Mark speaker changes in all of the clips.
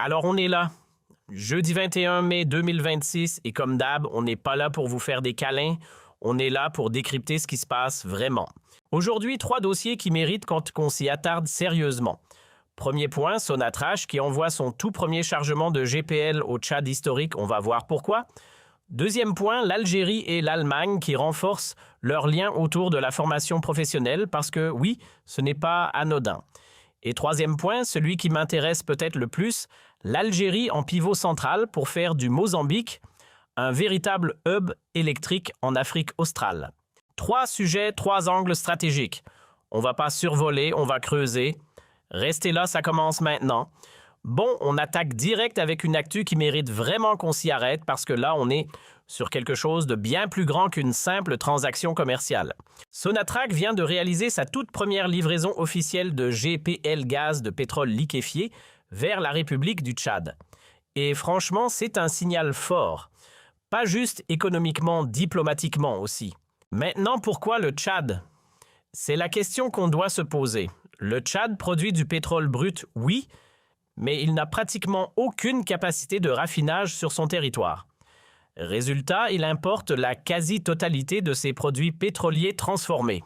Speaker 1: Alors on est là, jeudi 21 mai 2026 et comme d'hab, on n'est pas là pour vous faire des câlins, on est là pour décrypter ce qui se passe vraiment. Aujourd'hui, 3 dossiers qui méritent qu'on s'y attarde sérieusement. Premier point, Sonatrach qui envoie son tout premier chargement de GPL au Tchad historique, on va voir pourquoi. Deuxième point, l'Algérie et l'Allemagne qui renforcent leurs liens autour de la formation professionnelle parce que oui, ce n'est pas anodin. Et troisième point, celui qui m'intéresse peut-être le plus, l'Algérie en pivot central pour faire du Mozambique un véritable hub électrique en Afrique australe. 3 sujets, 3 angles stratégiques. On ne va pas survoler, on va creuser. Restez là, ça commence maintenant. Bon, on attaque direct avec une actu qui mérite vraiment qu'on s'y arrête parce que là, on est sur quelque chose de bien plus grand qu'une simple transaction commerciale. Sonatrach vient de réaliser sa toute première livraison officielle de GPL gaz de pétrole liquéfié vers la République du Tchad. Et franchement, c'est un signal fort. Pas juste économiquement, diplomatiquement aussi. Maintenant, pourquoi le Tchad? C'est la question qu'on doit se poser. Le Tchad produit du pétrole brut, oui, mais il n'a pratiquement aucune capacité de raffinage sur son territoire. Résultat, il importe la quasi-totalité de ses produits pétroliers transformés.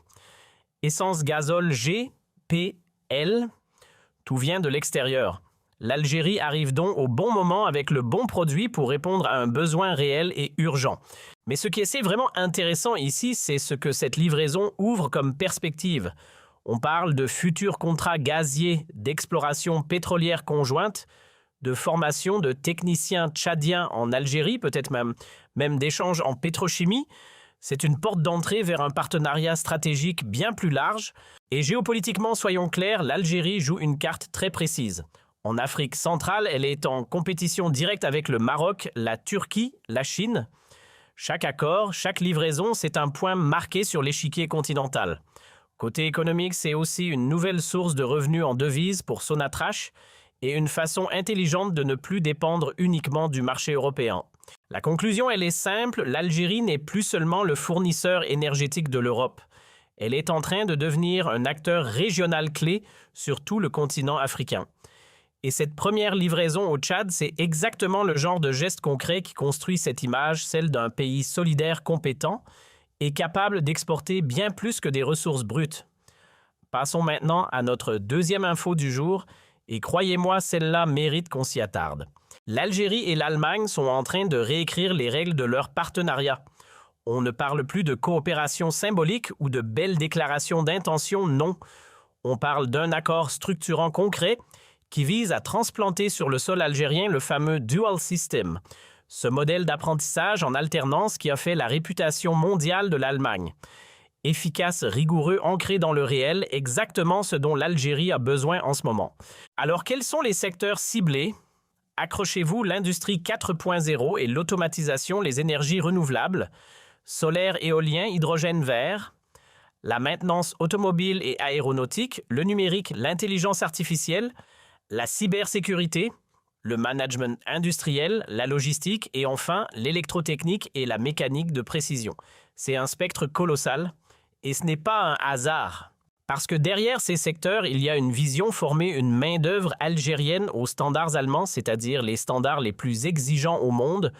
Speaker 1: Essence gazole G, P, L, tout vient de l'extérieur. L'Algérie arrive donc au bon moment avec le bon produit pour répondre à un besoin réel et urgent. Mais ce qui est vraiment intéressant ici, c'est ce que cette livraison ouvre comme perspective. On parle de futurs contrats gaziers d'exploration pétrolière conjointe, de formation de techniciens tchadiens en Algérie, peut-être même d'échanges en pétrochimie. C'est une porte d'entrée vers un partenariat stratégique bien plus large. Et géopolitiquement, soyons clairs, l'Algérie joue une carte très précise. En Afrique centrale, elle est en compétition directe avec le Maroc, la Turquie, la Chine. Chaque accord, chaque livraison, c'est un point marqué sur l'échiquier continental. Côté économique, c'est aussi une nouvelle source de revenus en devises pour Sonatrach et une façon intelligente de ne plus dépendre uniquement du marché européen. La conclusion, elle est simple, l'Algérie n'est plus seulement le fournisseur énergétique de l'Europe. Elle est en train de devenir un acteur régional clé sur tout le continent africain. Et cette première livraison au Tchad, c'est exactement le genre de geste concret qui construit cette image, celle d'un pays solidaire compétent et capable d'exporter bien plus que des ressources brutes. Passons maintenant à notre deuxième info du jour, et croyez-moi, celle-là mérite qu'on s'y attarde. L'Algérie et l'Allemagne sont en train de réécrire les règles de leur partenariat. On ne parle plus de coopération symbolique ou de belles déclarations d'intention, non. On parle d'un accord structurant concret qui vise à transplanter sur le sol algérien le fameux Dual System, ce modèle d'apprentissage en alternance qui a fait la réputation mondiale de l'Allemagne. Efficace, rigoureux, ancré dans le réel, exactement ce dont l'Algérie a besoin en ce moment. Alors, quels sont les secteurs ciblés? Accrochez-vous, l'industrie 4.0 et l'automatisation, les énergies renouvelables, solaire, éolien, hydrogène vert, la maintenance automobile et aéronautique, le numérique, l'intelligence artificielle, la cybersécurité, le management industriel, la logistique et enfin l'électrotechnique et la mécanique de précision. C'est un spectre colossal et ce n'est pas un hasard. Parce que derrière ces secteurs, il y a une vision former une main-d'œuvre algérienne aux standards allemands, c'est-à-dire les standards les plus exigeants au monde,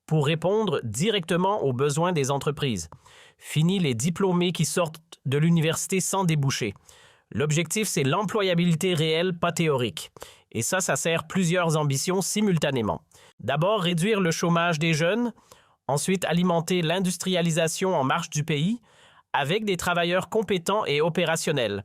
Speaker 1: pour répondre directement aux besoins des entreprises. Fini les diplômés qui sortent de l'université sans débouché. L'objectif, c'est l'employabilité réelle, pas théorique. Et ça sert plusieurs ambitions simultanément. D'abord, réduire le chômage des jeunes. Ensuite, alimenter l'industrialisation en marche du pays avec des travailleurs compétents et opérationnels.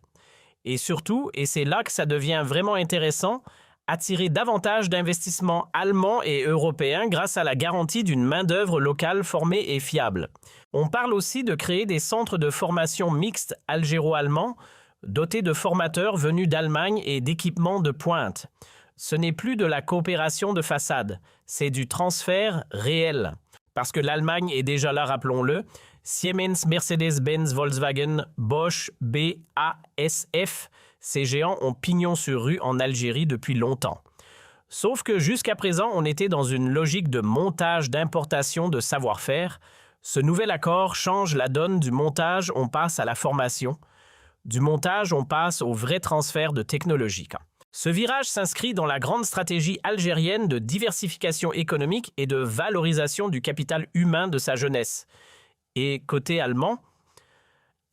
Speaker 1: Et surtout, et c'est là que ça devient vraiment intéressant, attirer davantage d'investissements allemands et européens grâce à la garantie d'une main-d'œuvre locale formée et fiable. On parle aussi de créer des centres de formation mixtes algéro-allemands dotés de formateurs venus d'Allemagne et d'équipements de pointe. Ce n'est plus de la coopération de façade, c'est du transfert réel. Parce que l'Allemagne est déjà là, rappelons-le, Siemens, Mercedes-Benz, Volkswagen, Bosch, BASF, ces géants ont pignon sur rue en Algérie depuis longtemps. Sauf que jusqu'à présent, on était dans une logique de montage d'importation de savoir-faire. Ce nouvel accord change la donne du montage, on passe à la formation. Du montage, on passe au vrai transfert de technologie. Ce virage s'inscrit dans la grande stratégie algérienne de diversification économique et de valorisation du capital humain de sa jeunesse. Et côté allemand,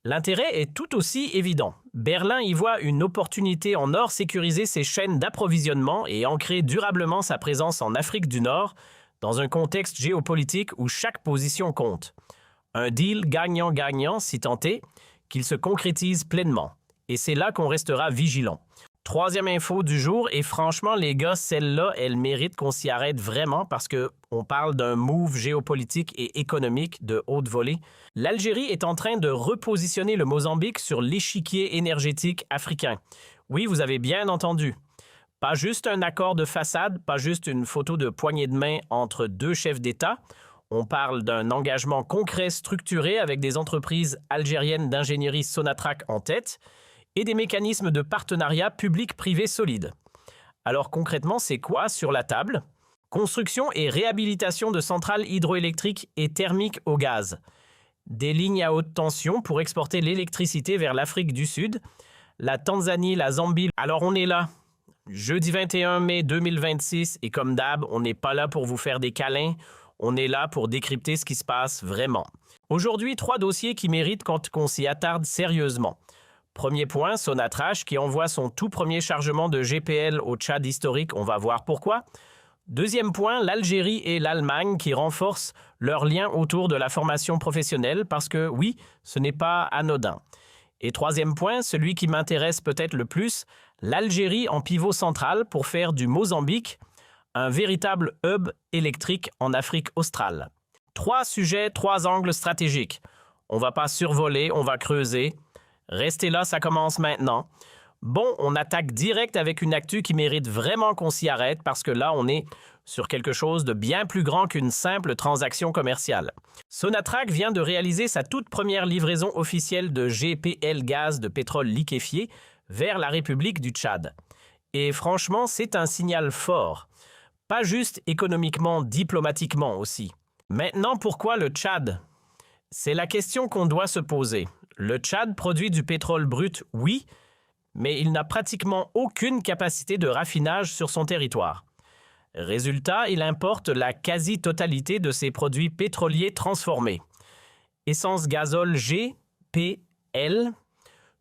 Speaker 1: l'intérêt est tout aussi évident. Berlin y voit une opportunité en or sécuriser ses chaînes d'approvisionnement et ancrer durablement sa présence en Afrique du Nord dans un contexte géopolitique où chaque position compte. Un deal gagnant-gagnant si tant est qu'il se concrétise pleinement. Et c'est là qu'on restera vigilant. Troisième info du jour, et franchement les gars, celle-là, elle mérite qu'on s'y arrête vraiment parce qu'on parle d'un move géopolitique et économique de haute volée. L'Algérie est en train de repositionner le Mozambique sur l'échiquier énergétique africain. Oui, vous avez bien entendu. Pas juste un accord de façade, pas juste une photo de poignée de main entre deux chefs d'État. On parle d'un engagement concret structuré avec des entreprises algériennes d'ingénierie Sonatrach en tête et des mécanismes de partenariat public-privé solides. Alors concrètement, c'est quoi sur la table? Construction et réhabilitation de centrales hydroélectriques et thermiques au gaz. Des lignes à haute tension pour exporter l'électricité vers l'Afrique du Sud, la Tanzanie, la Zambie. Alors on est là, jeudi 21 mai 2026, et comme d'hab, on n'est pas là pour vous faire des câlins, on est là pour décrypter ce qui se passe vraiment. Aujourd'hui, 3 dossiers qui méritent qu'on s'y attarde sérieusement. Premier point, Sonatrach qui envoie son tout premier chargement de GPL au Tchad historique, on va voir pourquoi. Deuxième point, l'Algérie et l'Allemagne qui renforcent leurs liens autour de la formation professionnelle parce que oui, ce n'est pas anodin. Et troisième point, celui qui m'intéresse peut-être le plus, l'Algérie en pivot central pour faire du Mozambique un véritable hub électrique en Afrique australe. 3 sujets, 3 angles stratégiques. On va pas survoler, on va creuser. Restez là, ça commence maintenant. Bon, on attaque direct avec une actu qui mérite vraiment qu'on s'y arrête parce que là, on est sur quelque chose de bien plus grand qu'une simple transaction commerciale. Sonatrach vient de réaliser sa toute première livraison officielle de GPL gaz de pétrole liquéfié vers la République du Tchad. Et franchement, c'est un signal fort. Pas juste économiquement, diplomatiquement aussi. Maintenant, pourquoi le Tchad? C'est la question qu'on doit se poser. Le Tchad produit du pétrole brut, oui, mais il n'a pratiquement aucune capacité de raffinage sur son territoire. Résultat, il importe la quasi-totalité de ses produits pétroliers transformés. Essence gazole G, P, L,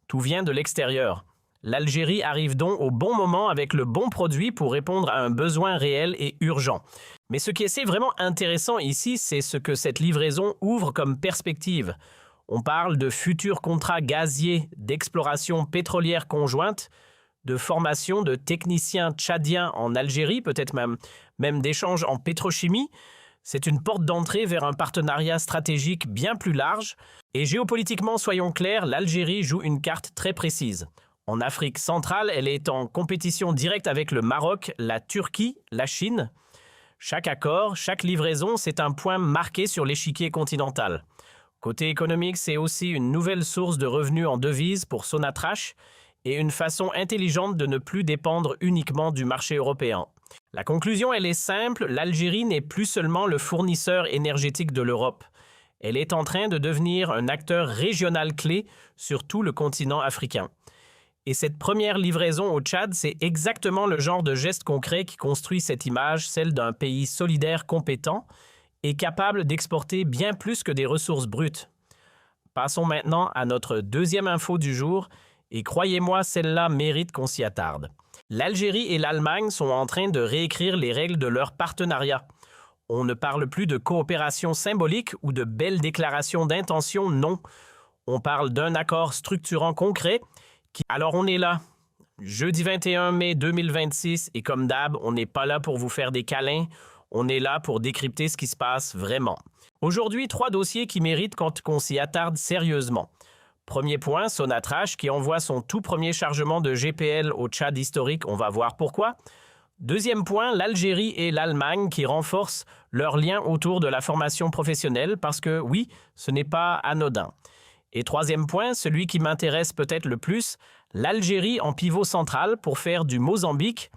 Speaker 1: tout vient de l'extérieur. L'Algérie arrive donc au bon moment avec le bon produit pour répondre à un besoin réel et urgent. Mais ce qui est vraiment intéressant ici, c'est ce que cette livraison ouvre comme perspective. On parle de futurs contrats gaziers d'exploration pétrolière conjointe, de formation de techniciens tchadiens en Algérie, peut-être même d'échanges en pétrochimie. C'est une porte d'entrée vers un partenariat stratégique bien plus large. Et géopolitiquement, soyons clairs, l'Algérie joue une carte très précise. En Afrique centrale, elle est en compétition directe avec le Maroc, la Turquie, la Chine. Chaque accord, chaque livraison, c'est un point marqué sur l'échiquier continental. Côté économique, c'est aussi une nouvelle source de revenus en devises pour Sonatrach et une façon intelligente de ne plus dépendre uniquement du marché européen. La conclusion, elle est simple, l'Algérie n'est plus seulement le fournisseur énergétique de l'Europe. Elle est en train de devenir un acteur régional clé sur tout le continent africain. Et cette première livraison au Tchad, c'est exactement le genre de geste concret qui construit cette image, celle d'un pays solidaire compétent et capable d'exporter bien plus que des ressources brutes. Passons maintenant à notre deuxième info du jour, et croyez-moi, celle-là mérite qu'on s'y attarde. L'Algérie et l'Allemagne sont en train de réécrire les règles de leur partenariat. On ne parle plus de coopération symbolique ou de belles déclarations d'intention, non. On parle d'un accord structurant concret qui... Alors on est là, jeudi 21 mai 2026, et comme d'hab, on n'est pas là pour vous faire des câlins, on est là pour décrypter ce qui se passe vraiment. Aujourd'hui, 3 dossiers qui méritent qu'on s'y attarde sérieusement. Premier point, Sonatrach qui envoie son tout premier chargement de GPL au Tchad historique, on va voir pourquoi. Deuxième point, l'Algérie et l'Allemagne qui renforcent leurs liens autour de la formation professionnelle parce que oui, ce n'est pas anodin. Et troisième point, celui qui m'intéresse peut-être le plus, l'Algérie en pivot central pour faire du Mozambique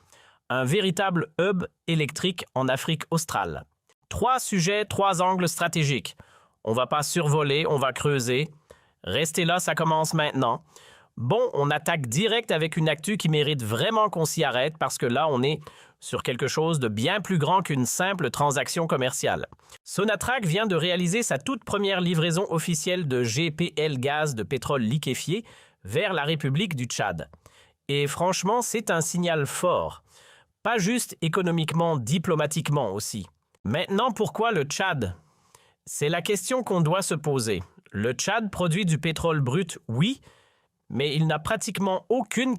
Speaker 1: un véritable hub électrique en Afrique australe. 3 sujets, 3 angles stratégiques. On va pas survoler, on va creuser. Restez là, ça commence maintenant. Bon, on attaque direct avec une actu qui mérite vraiment qu'on s'y arrête parce que là, on est sur quelque chose de bien plus grand qu'une simple transaction commerciale. Sonatrach vient de réaliser sa toute première livraison officielle de GPL gaz de pétrole liquéfié vers la République du Tchad. Et franchement, c'est un signal fort. Pas juste économiquement, diplomatiquement aussi. Maintenant, pourquoi le Tchad? C'est la question qu'on doit se poser. Le Tchad produit du pétrole brut, oui, mais il n'a pratiquement aucune